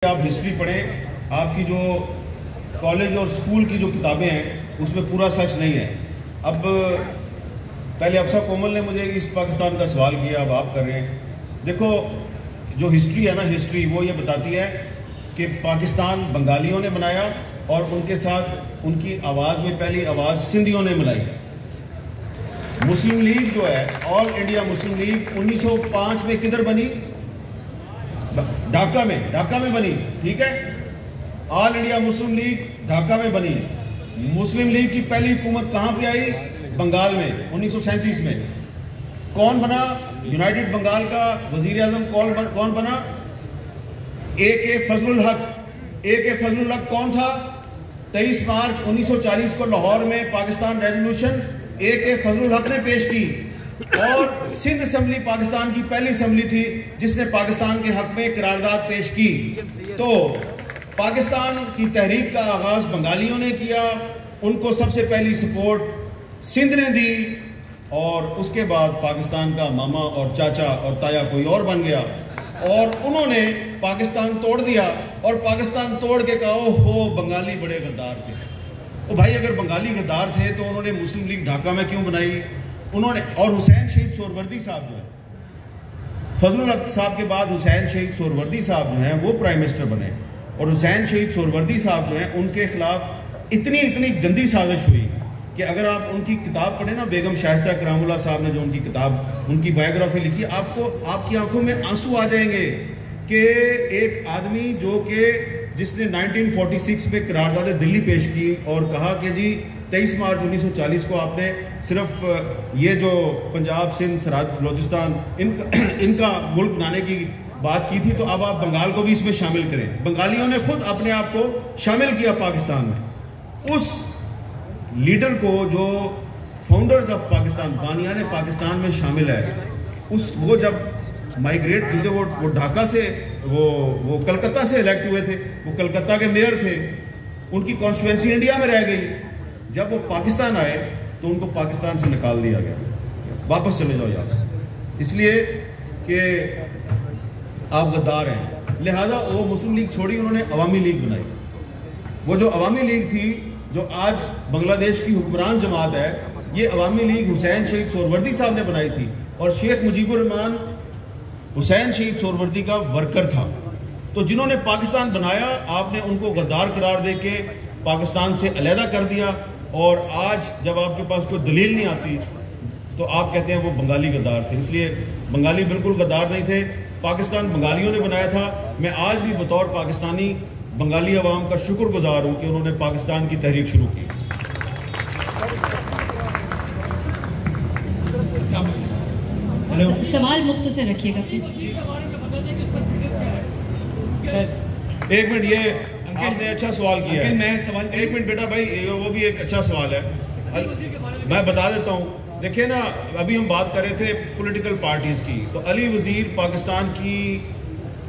آپ ہسٹری پڑھیں، آپ کی جو کالج اور اسکول کی جو کتابیں ہیں اس میں پورا سچ نہیں ہے. اب پہلے افسر کومل نے مجھے ایسٹ پاکستان کا سوال کیا، اب آپ کر رہے ہیں. دیکھو جو ہسٹری ہے نا، ہسٹری وہ یہ بتاتی ہے کہ پاکستان بنگالیوں نے بنایا اور ان کے ساتھ ان کی آواز میں پہلی آواز سندھیوں نے ملائی. مسلم لیگ جو ہے، آل انڈیا مسلم لیگ 1905 میں کدھر بنی؟ ڈھاکہ میں بنی. ٹھیک ہے، آل انڈیا مسلم لیگ ڈھاکہ میں بنی. مسلم لیگ کی پہلی حکومت کہاں پہ آئی؟ بنگال میں 1937 میں. کون بنا یونائٹڈ بنگال کا وزیر اعظم؟ کون بنا؟ اے کے فضل الحق. اے کے فضل الحق کون تھا؟ 23 مارچ 1940 کو لاہور میں پاکستان ریزولوشن اے کے فضل الحق نے پیش کی، اور سندھ اسمبلی پاکستان کی پہلی اسمبلی تھی جس نے پاکستان کے حق میں قرارداد پیش کی. تو پاکستان کی تحریک کا آغاز بنگالیوں نے کیا، ان کو سب سے پہلی سپورٹ سندھ نے دی، اور اس کے بعد پاکستان کا ماما اور چاچا اور تایا کوئی اور بن گیا، اور انہوں نے پاکستان توڑ دیا. اور پاکستان توڑ کے کہا او ہو بنگالی بڑے غدار تھے. او بھائی اگر بنگالی غدار تھے تو انہوں نے مسلم لیگ ڈھاکہ میں کیوں بنائی؟ انہوں نے، اور حسین شہید سہروردی صاحب جو ہے، فضل الحق صاحب کے بعد حسین شہید سہروردی صاحب جو ہیں وہ پرائم منسٹر بنے، اور حسین شہید سہروردی صاحب جو ہیں ان کے خلاف اتنی گندی سازش ہوئی کہ اگر آپ ان کی کتاب پڑھیں نا، بیگم شائستہ کرام اللہ صاحب نے جو ان کی کتاب، ان کی بایوگرافی لکھی، آپ کی آنکھوں میں آنسو آ جائیں گے کہ ایک آدمی جو کہ جس نے 1946 میں قرارداد دلی پیش کی اور کہا کہ جی 23 مارچ 1940 کو آپ نے صرف یہ جو پنجاب سندھ سرحد بلوچستان ان کا ملک بنانے کی بات کی تھی، تو اب آپ بنگال کو بھی اس میں شامل کریں. بنگالیوں نے خود اپنے آپ کو شامل کیا پاکستان میں. اس لیڈر کو جو فاؤنڈرز آف پاکستان، بانیان پاکستان میں شامل ہے، وہ جب مائیگریٹ کیونکہ وہ ڈھاکہ سے، وہ کلکتہ سے الیکٹ ہوئے تھے، وہ کلکتہ کے میئر تھے، ان کی کانسٹیٹوینسی انڈیا میں رہ گئی. جب وہ پاکستان آئے تو ان کو پاکستان سے نکال دیا گیا، واپس چلے جاؤ یہاں سے، اس لیے کہ آپ غدار ہیں. لہذا وہ مسلم لیگ چھوڑی، انہوں نے عوامی لیگ بنائی. وہ جو عوامی لیگ تھی جو آج بنگلہ دیش کی حکمران جماعت ہے، یہ عوامی لیگ حسین شہید سہروردی صاحب نے بنائی تھی، اور شیخ مجیب الرحمان حسین شہید سہروردی کا ورکر تھا. تو جنہوں نے پاکستان بنایا، آپ نے ان کو غدار قرار دے کے پاکستان سے علیحدہ کر دیا، اور آج جب آپ کے پاس کوئی دلیل نہیں آتی تو آپ کہتے ہیں وہ بنگالی غدار تھے. اس لیے بنگالی بالکل غدار نہیں تھے، پاکستان بنگالیوں نے بنایا تھا. میں آج بھی بطور پاکستانی بنگالی عوام کا شکر گزار ہوں کہ انہوں نے پاکستان کی تحریک شروع کی. سوال مختصر رکھیے گا پلیز. ایک منٹ، یہ آپ نے اچھا سوال کیا ہے. ایک منٹ بیٹا بھائی، وہ بھی ایک اچھا سوال ہے، میں بتا دیتا ہوں. دیکھیں نا، ابھی ہم بات کر رہے تھے پولیٹیکل پارٹیز کی، تو علی وزیر پاکستان کی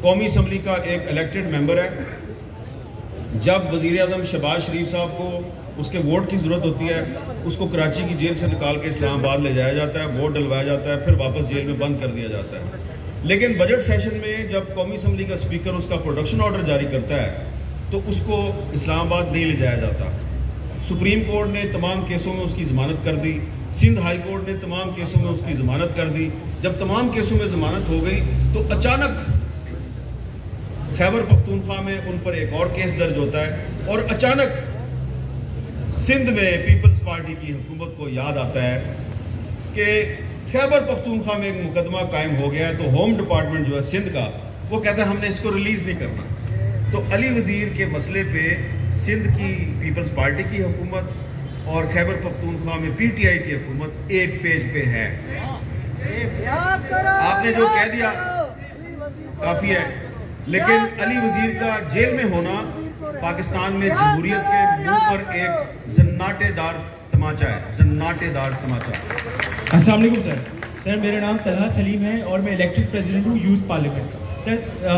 قومی اسمبلی کا ایک الیکٹڈ ممبر ہے. جب وزیر اعظم شہباز شریف صاحب کو اس کے ووٹ کی ضرورت ہوتی ہے، اس کو کراچی کی جیل سے نکال کے اسلام آباد لے جایا جاتا ہے، ووٹ ڈلوایا جاتا ہے، پھر واپس جیل میں بند کر دیا جاتا ہے. لیکن بجٹ سیشن میں جب قومی اسمبلی کا اسپیکر اس کا پروڈکشن آرڈر جاری کرتا ہے تو اس کو اسلام آباد نہیں لے جایا جاتا. سپریم کورٹ نے تمام کیسوں میں اس کی ضمانت کر دی، سندھ ہائی کورٹ نے تمام کیسوں میں اس کی ضمانت کر دی. جب تمام کیسوں میں ضمانت ہو گئی تو اچانک خیبر پختونخوا میں ان پر ایک اور کیس درج ہوتا ہے، اور اچانک سندھ میں پیپلز پارٹی کی حکومت کو یاد آتا ہے کہ خیبر پختونخوا میں ایک مقدمہ قائم ہو گیا ہے، تو ہوم ڈپارٹمنٹ جو ہے سندھ کا، وہ کہتا ہے ہم نے اس کو ریلیز نہیں کرنا. تو علی وزیر کے مسئلے پہ سندھ کی پیپلز پارٹی کی حکومت اور خیبر پختونخوا میں پی ٹی آئی کی حکومت ایک پیج پہ ہے. آپ نے جو کہہ دیا کافی ہے، لیکن علی وزیر کا جیل میں ہونا پاکستان میں جمہوریت کے منہ پر ایک زناٹے دار تماچا ہے، زناٹے دار تماچا. السلام علیکم سر، میرا نام طلحہ سلیم ہے اور میں الیکٹڈ پریزیڈنٹ ہوں یوتھ پارلیمنٹ کا. Sir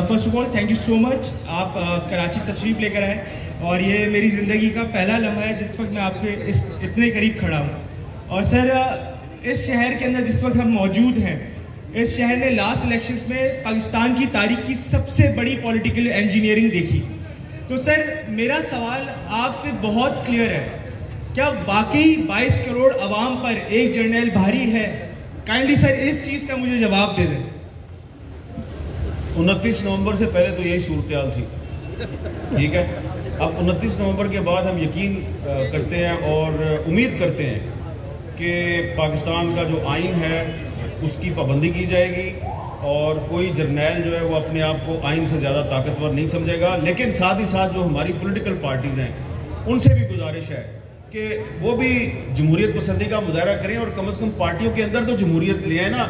first of all thank you so much, آپ کراچی تشریف لے کر آئے، اور یہ میری زندگی کا پہلا لمحہ ہے جس وقت میں آپ کے اتنے قریب کھڑا ہوں. اور سر اس شہر کے اندر جس وقت ہم موجود ہیں اس شہر نے لاسٹ الیکشنز میں پاکستان کی تاریخ کی سب سے بڑی پولیٹیکل انجینئرنگ دیکھی. تو سر میرا سوال آپ سے بہت کلیئر ہے, کیا واقعی 22 کروڑ عوام پر ایک جرنیل بھاری ہے؟ کائنڈلی سر اس چیز کا مجھے جواب دے دیں. 29 نومبر سے پہلے تو یہی صورتحال تھی, ٹھیک ہے. اب 29 نومبر کے بعد ہم یقین کرتے ہیں اور امید کرتے ہیں کہ پاکستان کا جو آئین ہے اس کی پابندی کی جائے گی, اور کوئی جرنیل جو ہے وہ اپنے آپ کو آئین سے زیادہ طاقتور نہیں سمجھے گا. لیکن ساتھ ہی ساتھ جو ہماری پولیٹیکل پارٹیز ہیں ان سے بھی گزارش ہے کہ وہ بھی جمہوریت پسندی کا مظاہرہ کریں, اور کم از کم پارٹیوں کے اندر تو جمہوریت لے آئیں نا.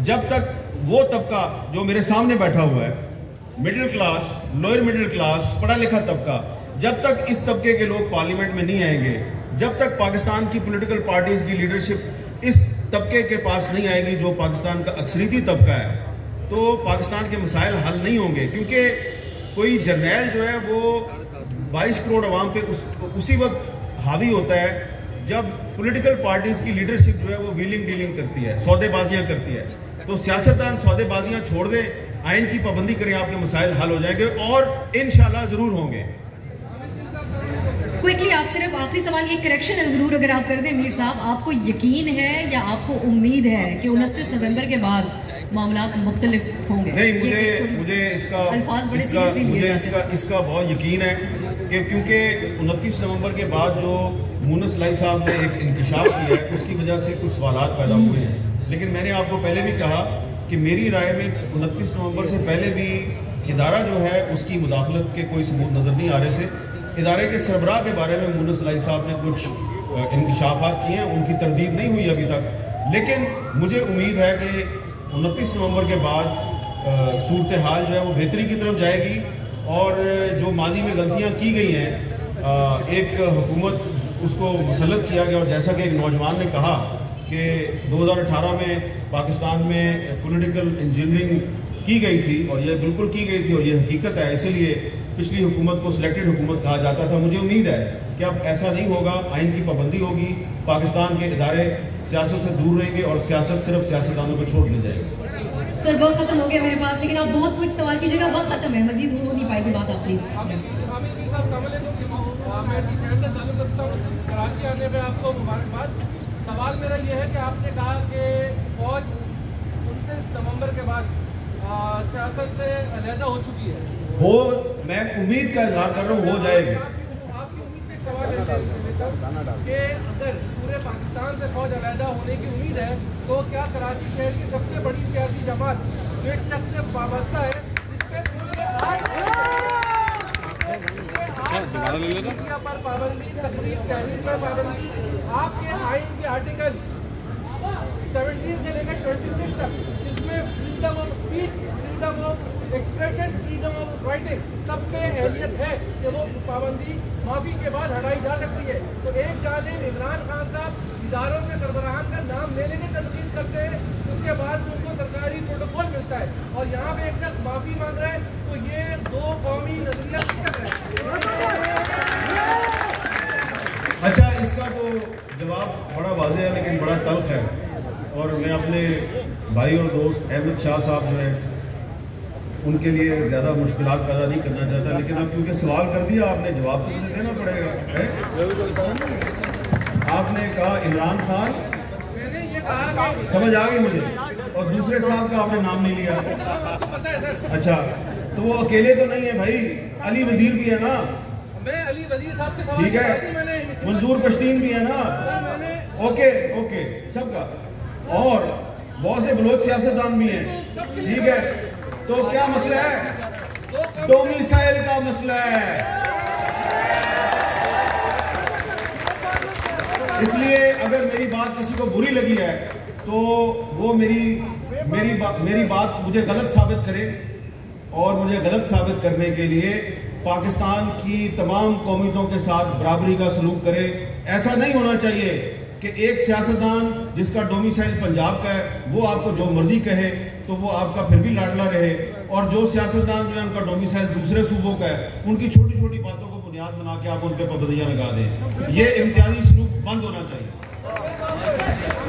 جب تک وہ طبقہ جو میرے سامنے بیٹھا ہوا ہے, middle class, lower middle class, پڑھا لکھا طبقہ, جب تک اس طبقے کے لوگ پارلیمنٹ میں نہیں آئیں گے, جب تک پاکستان کی پولیٹیکل پارٹیز کی لیڈرشپ اس طبقے کے پاس نہیں آئے گی جو پاکستان کا اکثریتی طبقہ ہے, تو پاکستان کے مسائل حل نہیں ہوں گے. کیونکہ کوئی جرنیل جو ہے وہ 22 کروڑ عوام پہ اسی وقت حاوی ہوتا ہے جب پولیٹیکل پارٹیز کی لیڈرشپ جو ہے وہ ویلنگ ڈیلنگ کرتی ہے, سودے بازیاں کرتی ہے. تو سیاستدان سودے بازیاں چھوڑ دیں, آئین کی پابندی کریں, آپ کے مسائل حل ہو جائیں گے اور انشاءاللہ ضرور ہوں گے. کوئکلی آپ صرف آخری سوال ایک کریکشن ہے ضرور اگر آپ کر دیں میر صاحب, آپ کو یقین ہے یا آپ کو امید ہے کہ 29 نومبر کے بعد معاملات مختلف ہوں گے؟ نہیں, مجھے اس کا بہت یقین ہے کہ کیونکہ 29 نومبر کے بعد جو مونس لائی صاحب نے ایک انکشاف کیا ہے اس کی وجہ سے کچھ سوالات پیدا ہوئے ہیں. لیکن میں نے آپ کو پہلے بھی کہا کہ میری رائے میں 29 نومبر سے پہلے بھی ادارہ جو ہے اس کی مداخلت کے کوئی ثبوت نظر نہیں آ رہے تھے. ادارے کے سربراہ کے بارے میں مونس لائی صاحب نے کچھ انکشافات کیے ہیں, ان کی تردید نہیں ہوئی ابھی تک. لیکن مجھے امید ہے کہ 29 نومبر کے بعد صورتحال جو ہے وہ بہتری کی طرف جائے گی, اور جو ماضی میں غلطیاں کی گئی ہیں ایک حکومت اس کو مسلط کیا گیا, اور جیسا کہ ایک نوجوان نے کہا کہ 2018 میں پاکستان میں پولیٹیکل انجینئرنگ کی گئی تھی, اور یہ بالکل کی گئی تھی اور یہ حقیقت ہے. اسی لیے پچھلی حکومت کو سلیکٹڈ حکومت کہا جاتا تھا. مجھے امید ہے کہ اب ایسا نہیں ہوگا, آئین کی پابندی ہوگی, پاکستان کے ادارے سیاست سے دور رہیں گے اور سیاست صرف سیاستدانوں کو چھوڑ دی جائے گی. سر وقت ختم ہو گیا میرے پاس, لیکن آپ بہت کچھ سوال کیجیے گا, وقت ختم ہے, مزید ہو نہیں پائے گی بات. آپ پلیز کراچی آنے پہ آپ کو مبارکباد. سوال میرا یہ ہے کہ آپ نے کہا کہ فوج 29 نومبر کے بعد سیاست سے علیحدہ ہو چکی ہے. میں امید کا اظہار کر رہا ہوں ہو جائے گی. آپ کی امید پہ سوال ہے کہ اگر پورے پاکستان سے فوج علیحدہ ہونے کی امید ہے تو کیا کراچی شہر کی سب سے بڑی سیاسی جماعت جو ایک شخص سے وابستہ ہے جس پہ میڈیا پر پابندی, تقریر تحریر پر پابندی, آپ کے آئین کے آرٹیکل 17 سے لے کر 26 تک جس میں freedom of speech, freedom of expression, freedom of writing سب پہ اہلیت ہے کہ وہ پابندی معافی کے بعد ہٹائی جا سکتی ہے. تو ایک جانب عمران خان صاحب اداروں کے سربراہان کا نام لینے کی تنقید کرتے ہیں, اس کے بعد ان کو سرکاری پروٹوکول ملتا ہے, اور یہاں پہ ایک شخص معافی مانگ رہا ہے. تو یہ دو قومی نظریہ کس ہے؟ اچھا, اس کا تو جواب بڑا واضح ہے لیکن بڑا تلخ ہے, اور میں اپنے بھائی اور دوست احمد شاہ صاحب جو ہے ان کے لیے زیادہ مشکلات پیدا نہیں کرنا چاہتا. لیکن اب کیونکہ سوال کر دیا آپ نے, جواب تو مجھے دینا پڑے گا. آپ نے کہا عمران خان, سمجھ آ گئی مجھے, اور دوسرے صاحب کا آپ نے نام نہیں لیا. اچھا, تو وہ اکیلے تو نہیں ہے بھائی, علی وزیر بھی ہے نا, ٹھیک ہے, منظور پشتین بھی ہے نا, اوکے سب کا, اور بہت سے بلوچ سیاستدان بھی ہیں, ٹھیک ہے. تو کیا مسئلہ ہے؟ ڈومیسائل کا مسئلہ ہے. اس لیے اگر میری بات کسی کو بری لگی ہے تو وہ میری بات مجھے غلط ثابت کرے, اور مجھے غلط ثابت کرنے کے لیے پاکستان کی تمام قومیتوں کے ساتھ برابری کا سلوک کرے. ایسا نہیں ہونا چاہیے کہ ایک سیاستدان جس کا ڈومیسائل پنجاب کا ہے وہ آپ کو جو مرضی کہے تو وہ آپ کا پھر بھی لاڈلا رہے, اور جو سیاستدان جو ہے ان کا ڈومیسائل دوسرے صوبوں کا ہے ان کی چھوٹی چھوٹی باتوں کو بنیاد بنا کے آپ ان پہ پابندیاں لگا دیں. یہ امتیازی سلوک بند ہونا چاہیے.